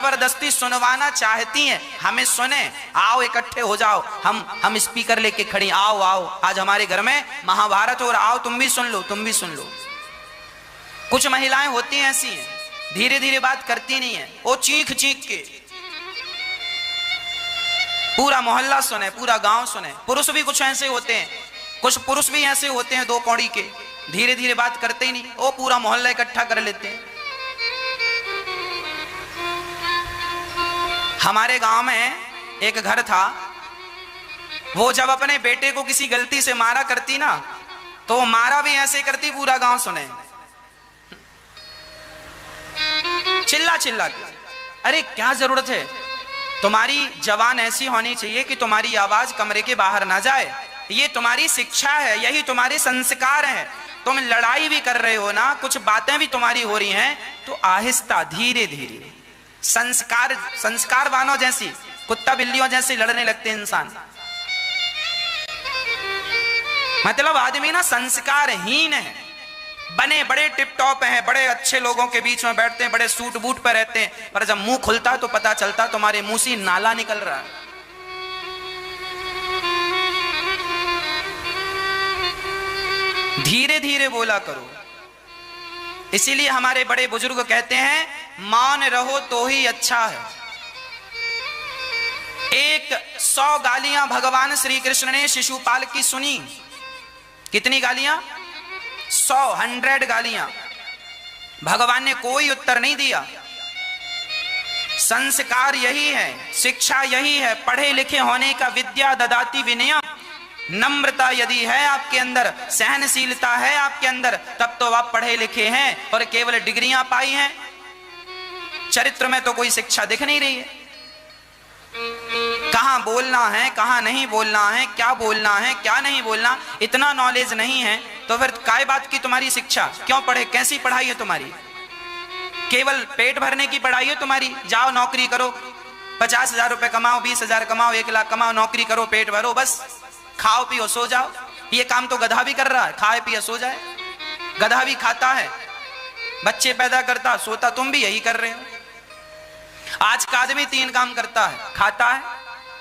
जबरदस्ती सुनवाना चाहती हैं, हमें सुने, आओ इकट्ठे हो जाओ, हम स्पीकर लेके खड़ी, आओ आओ आज हमारे घर में महाभारत हो रहा, आओ तुम भी सुन लो, तुम भी सुन लो। कुछ महिलाएं होती हैं ऐसी हैं, धीरे धीरे बात करती नहीं है, वो चीख चीख के पूरा मोहल्ला सुने, पूरा गांव सुने। पुरुष भी कुछ ऐसे होते हैं, कुछ पुरुष भी ऐसे होते हैं दो कौड़ी के, धीरे धीरे बात करते ही नहीं, वो पूरा मोहल्ला इकट्ठा कर लेते हैं। हमारे गांव में एक घर था, वो जब अपने बेटे को किसी गलती से मारा करती ना, तो वो मारा भी ऐसे करती पूरा गांव सुने, चिल्ला चिल्ला के। अरे क्या जरूरत है, तुम्हारी जवान ऐसी होनी चाहिए कि तुम्हारी आवाज कमरे के बाहर ना जाए, ये तुम्हारी शिक्षा है, यही तुम्हारे संस्कार हैं। तुम लड़ाई भी कर रहे हो ना, कुछ बातें भी तुम्हारी हो रही हैं, तो आहिस्ता धीरे धीरे संस्कार वालों जैसी, कुत्ता बिल्लियों जैसे लड़ने लगते हैं इंसान। मतलब आदमी ना संस्कारहीन है, बने बड़े टिप टॉप हैं, बड़े अच्छे लोगों के बीच में बैठते हैं, बड़े सूट बूट पर रहते हैं, पर जब मुंह खुलता तो पता चलता तुम्हारे मुंह से नाला निकल रहा है। धीरे धीरे बोला करो। इसीलिए हमारे बड़े बुजुर्ग कहते हैं, मौन रहो तो ही अच्छा है। 100 गालियां भगवान श्री कृष्ण ने शिशुपाल की सुनी। कितनी गालियां? 100 गालियां। भगवान ने कोई उत्तर नहीं दिया। संस्कार यही है, शिक्षा यही है, पढ़े लिखे होने का विद्या ददाति विनयम। नम्रता यदि है आपके अंदर, सहनशीलता है आपके अंदर, तब तो आप पढ़े लिखे हैं और केवल डिग्रियां पाई हैं। चरित्र में तो कोई शिक्षा दिख नहीं रही है। कहां बोलना है, कहां नहीं बोलना है, क्या बोलना है, क्या नहीं बोलना, इतना नॉलेज नहीं है, तो फिर काय बात की तुम्हारी शिक्षा? क्यों पढ़े? कैसी पढ़ाई है तुम्हारी? केवल पेट भरने की पढ़ाई है तुम्हारी? जाओ नौकरी करो, 50,000 रुपए कमाओ, 20,000 कमाओ, 1 लाख कमाओ, नौकरी करो, पेट भरो, बस खाओ पियो सो जाओ। ये काम तो गधा भी कर रहा है, खाए पिए सो जाए। गधा भी खाता है, बच्चे पैदा करता, सोता, तुम भी यही कर रहे हो। आज का आदमी 3 काम करता है, खाता है,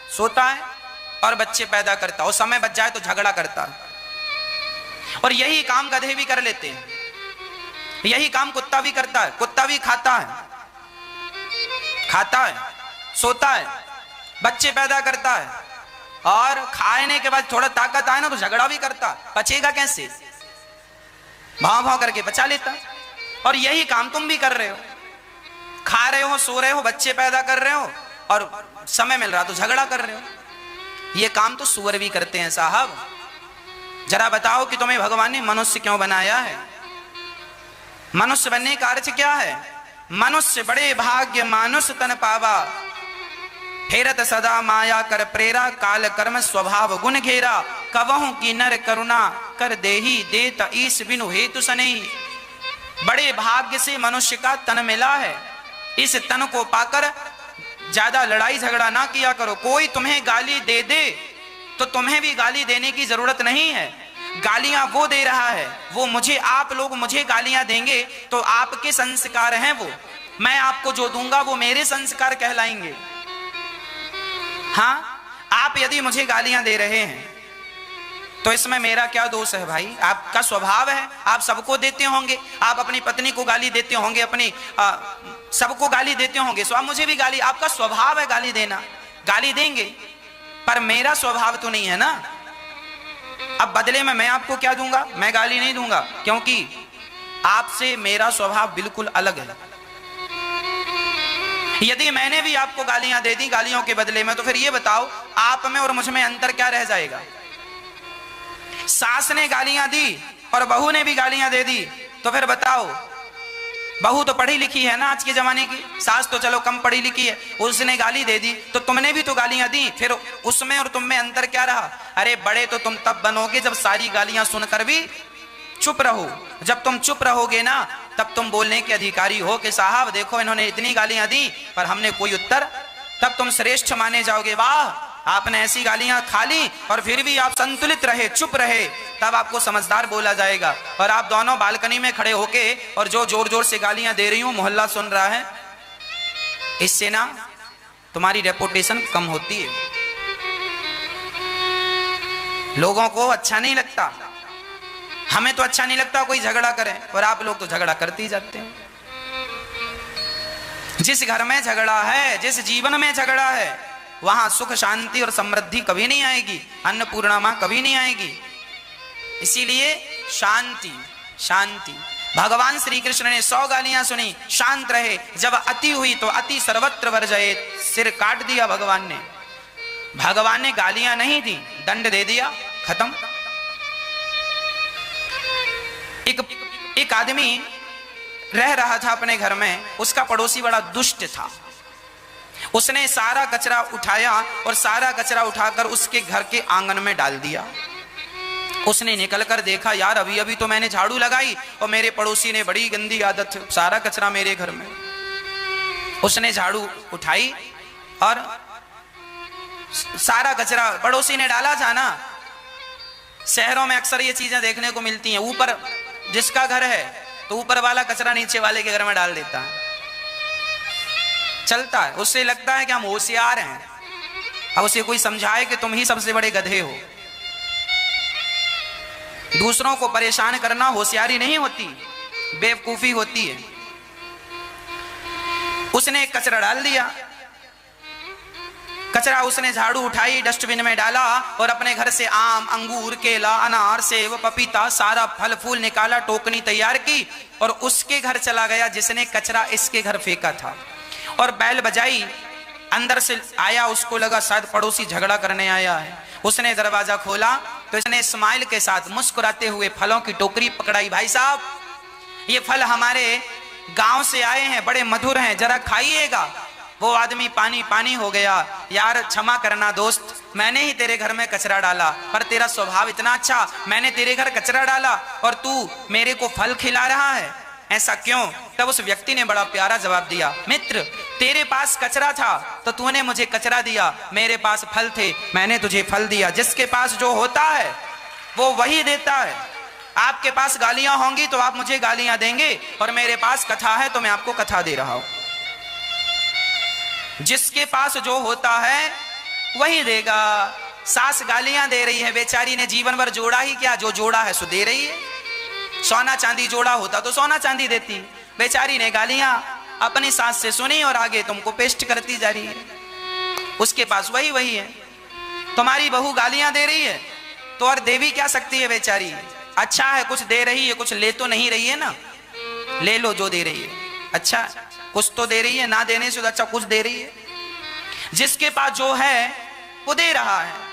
सोता है और बच्चे पैदा करता है, और समय बच जाए तो झगड़ा करता है। और यही काम गधे भी कर लेते हैं, यही काम कुत्ता भी करता है। कुत्ता भी खाता है, सोता है, बच्चे पैदा करता है, और खाने के बाद थोड़ा ताकत आए ना तो झगड़ा भी करता। पचेगा कैसे? भाव भाव करके बचा लेता। और यही काम तुम भी कर रहे हो, खा रहे हो, सो रहे हो, बच्चे पैदा कर रहे हो, और समय मिल रहा तो झगड़ा कर रहे हो। ये काम तो सुअर भी करते हैं साहब। जरा बताओ कि तुम्हें भगवान ने मनुष्य क्यों बनाया है? मनुष्य बनने का अर्थ क्या है? मनुष्य बड़े भाग्य मानुष तन पावा, फेरत सदा माया कर प्रेरा, काल कर्म स्वभाव गुण घेरा, कवहु की नर करुणा कर देही, देत ईश बिनु हेतु सनेही। बड़े भाग्य से मनुष्य का तन मिला है, इस तन को पाकर ज्यादा लड़ाई झगड़ा ना किया करो। कोई तुम्हें गाली दे दे तो तुम्हें भी गाली देने की जरूरत नहीं है। गालियां वो दे रहा है, वो मुझे, आप लोग मुझे गालियां देंगे तो आपके संस्कार हैं वो, मैं आपको जो दूंगा वो मेरे संस्कार कहलाएंगे। हाँ, आप यदि मुझे गालियां दे रहे हैं तो इसमें मेरा क्या दोष है भाई? आपका स्वभाव है, आप सबको देते होंगे, आप अपनी पत्नी को गाली देते होंगे, अपनी सबको गाली देते होंगे, सो आप मुझे भी गाली, आपका स्वभाव है गाली देना, गाली देंगे, पर मेरा स्वभाव तो नहीं है ना। अब बदले में मैं आपको क्या दूंगा? मैं गाली नहीं दूंगा, क्योंकि आपसे मेरा स्वभाव बिल्कुल अलग है। यदि मैंने भी आपको गालियां दे दी गालियों के बदले में, तो फिर ये बताओ आप में और मुझ में अंतर क्या रह जाएगा? सास ने गालियां दी और बहू ने भी गालियां दे दी, तो फिर बताओ, बहू तो पढ़ी लिखी है ना आज के जमाने की, सास तो चलो कम पढ़ी लिखी है, उसने गाली दे दी तो तुमने भी तो गालियां दी, फिर उसमें और तुम में अंतर क्या रहा? अरे बड़े तो तुम तब बनोगे जब सारी गालियां सुनकर भी चुप रहो। जब तुम चुप रहोगे ना, तब तुम बोलने के अधिकारी हो कि साहब देखो इन्होंने इतनी गालियां दी पर हमने कोई उत्तर, तब तुम श्रेष्ठ माने जाओगे। वाह, आपने ऐसी गालियां खा ली और फिर भी आप संतुलित रहे, चुप रहे, तब आपको समझदार बोला जाएगा। और आप दोनों बालकनी में खड़े होके और जो जोर जोर से गालियां दे रही हूं, मोहल्ला सुन रहा है, इससे ना तुम्हारी रेपुटेशन कम होती है, लोगों को अच्छा नहीं लगता। हमें तो अच्छा नहीं लगता कोई झगड़ा करे, और आप लोग तो झगड़ा करते ही जाते हैं। जिस घर में झगड़ा है, जिस जीवन में झगड़ा है, वहां सुख शांति और समृद्धि कभी नहीं आएगी, अन्नपूर्णा मां कभी नहीं आएगी। इसीलिए शांति शांति। भगवान श्री कृष्ण ने 100 गालियां सुनी, शांत रहे। जब अति हुई तो अति सर्वत्र वर्जयेत, सिर काट दिया भगवान ने। भगवान ने गालियां नहीं दी, दंड दे दिया, खत्म। एक आदमी रह रहा था अपने घर में, उसका पड़ोसी बड़ा दुष्ट था। उसने सारा कचरा उठाया और सारा कचरा उठाकर उसके घर के आंगन में डाल दिया। उसने निकलकर देखा, यार अभी अभी तो मैंने झाड़ू लगाई और मेरे पड़ोसी ने बड़ी गंदी आदत, सारा कचरा मेरे घर में। उसने झाड़ू उठाई और सारा कचरा पड़ोसी ने डाला था ना। शहरों में अक्सर ये चीजें देखने को मिलती हैं, ऊपर जिसका घर है तो ऊपर वाला कचरा नीचे वाले के घर में डाल देता है, चलता है। उससे लगता है कि हम होशियार हैं। अब उसे कोई समझाए कि तुम ही सबसे बड़े गधे हो। दूसरों को परेशान करना होशियारी नहीं होती, बेवकूफी होती है। उसने कचरा डाल दिया, कचरा उसने झाड़ू उठाई, डस्टबिन में डाला और अपने घर से आम, अंगूर, केला, अनार, सेब, पपीता, सारा फल फूल निकाला, टोकनी तैयार की और उसके घर चला गया जिसने कचरा इसके घर फेंका था। और बैल बजाई, अंदर से आया, उसको लगा शायद पड़ोसी झगड़ा करने आया है। उसने दरवाजा खोला तो इसने स्माइल के साथ मुस्कुराते हुए फलों की टोकरी पकड़ाई। भाई साहब, ये फल हमारे गांव से आए हैं, बड़े मधुर हैं, जरा खाइएगा। वो आदमी पानी पानी हो गया। यार क्षमा करना दोस्त, मैंने ही तेरे घर में कचरा डाला, पर तेरा स्वभाव इतना अच्छा, मैंने तेरे घर कचरा डाला और तू मेरे को फल खिला रहा है, ऐसा क्यों? तब उस व्यक्ति ने बड़ा प्यारा जवाब दिया, मित्र तेरे पास कचरा था तो तूने मुझे कचरा दिया, मेरे पास फल थे, मैंने तुझे फल दिया। जिसके पास जो होता है वो वही देता है। आपके पास गालियां होंगी तो आप मुझे गालियां देंगे, और मेरे पास कथा है तो मैं आपको कथा दे रहा हूं। जिसके पास जो होता है वही देगा। सास गालियां दे रही है, बेचारी ने जीवन भर जोड़ा ही क्या, जो जोड़ा है सो दे रही है। सोना चांदी जोड़ा होता तो सोना चांदी देती, बेचारी ने गालियां अपनी सास से सुनी और आगे तुमको पेस्ट करती जा रही है। उसके पास वही वही है। तुम्हारी बहू गालियां दे रही है तो और दे भी क्या सकती है बेचारी। अच्छा है कुछ दे रही है, कुछ ले तो नहीं रही है ना, ले लो जो दे रही है, अच्छा कुछ तो दे रही है, ना देने से अच्छा कुछ दे रही है। जिसके पास जो है वो दे रहा है।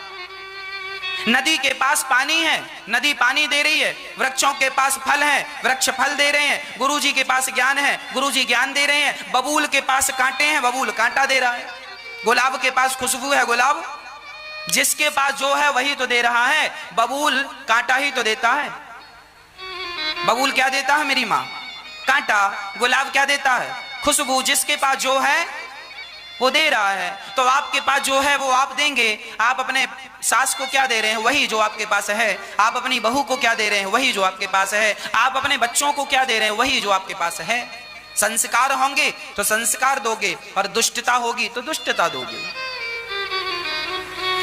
नदी के पास पानी है, नदी पानी दे रही है। वृक्षों के पास फल है, वृक्ष फल दे रहे हैं। गुरुजी के पास ज्ञान है, गुरुजी ज्ञान दे रहे हैं। बबूल के पास कांटे हैं, बबूल कांटा दे रहा है। गुलाब के पास खुशबू है, गुलाब। जिसके पास जो है वही तो दे रहा है। बबूल कांटा ही तो देता है। बबूल क्या देता है मेरी माँ? कांटा। गुलाब क्या देता है? खुशबू। जिसके पास जो है वो दे रहा है। तो आपके पास जो है वो आप देंगे। आप अपने सास को क्या दे रहे हैं? वही जो आपके पास है। आप अपनी बहू को क्या दे रहे हैं? वही जो आपके पास है। आप अपने बच्चों को क्या दे रहे हैं? वही जो आपके पास है। संस्कार होंगे तो संस्कार दोगे, और दुष्टता होगी तो दुष्टता दोगे।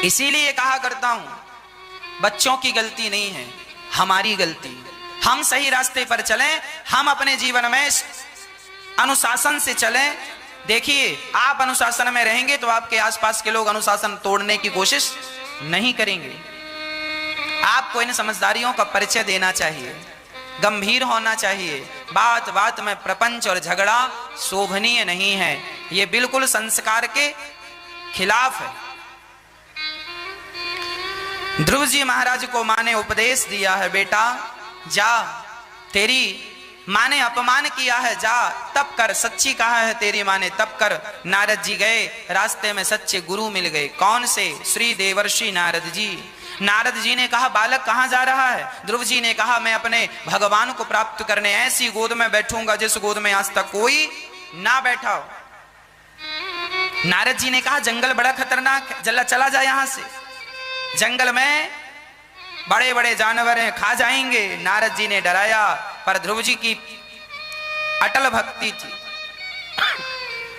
इसीलिए कहा करता हूं, बच्चों की गलती नहीं है, हमारी गलती। हम सही रास्ते पर चलें, हम अपने जीवन में अनुशासन से चलें। देखिए, आप अनुशासन में रहेंगे तो आपके आसपास के लोग अनुशासन तोड़ने की कोशिश नहीं करेंगे। आपको इन समझदारियों का परिचय देना चाहिए, गंभीर होना चाहिए। बात बात में प्रपंच और झगड़ा शोभनीय नहीं है, ये बिल्कुल संस्कार के खिलाफ है। ध्रुव जी महाराज को मां ने उपदेश दिया है, बेटा जा, तेरी मां ने अपमान किया है, जा तप कर। सच्ची कहा है तेरी मां ने, तप कर। नारद जी गए, रास्ते में सच्चे गुरु मिल गए। कौन से? श्री देवर्षि नारद जी। नारद जी ने कहा, बालक कहां जा रहा है? ध्रुव जी ने कहा, मैं अपने भगवान को प्राप्त करने ऐसी गोद में बैठूंगा जिस गोद में आज तक कोई ना बैठा हो। नारद जी ने कहा, जंगल बड़ा खतरनाक है, जल्ला चला जा यहां से, जंगल में बड़े बड़े जानवर हैं, खा जाएंगे। नारद जी ने डराया, पर ध्रुव जी की अटल भक्ति थी।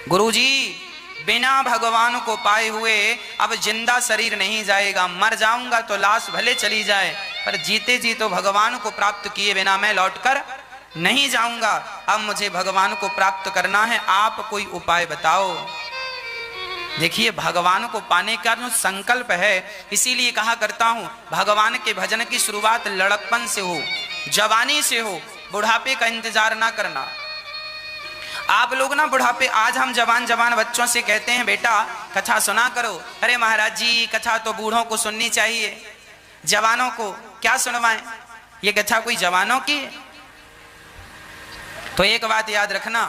गुरुजी बिना भगवान को पाए हुए अब जिंदा शरीर नहीं जाएगा, मर जाऊंगा तो लाश भले चली जाए, पर जीते जी तो भगवान को प्राप्त किए बिना मैं लौटकर नहीं जाऊंगा। अब मुझे भगवान को प्राप्त करना है, आप कोई उपाय बताओ। देखिए भगवान को पाने का जो संकल्प है, इसीलिए कहा करता हूं भगवान के भजन की शुरुआत लड़कपन से हो, जवानी से हो, बुढ़ापे का इंतजार ना करना। आप लोग ना बुढ़ापे, आज हम जवान जवान बच्चों से कहते हैं बेटा कथा सुना करो, अरे महाराज जी कथा तो बूढ़ों को सुननी चाहिए, जवानों को क्या सुनवाएं, ये कथा कोई जवानों की है। तो एक बात याद रखना,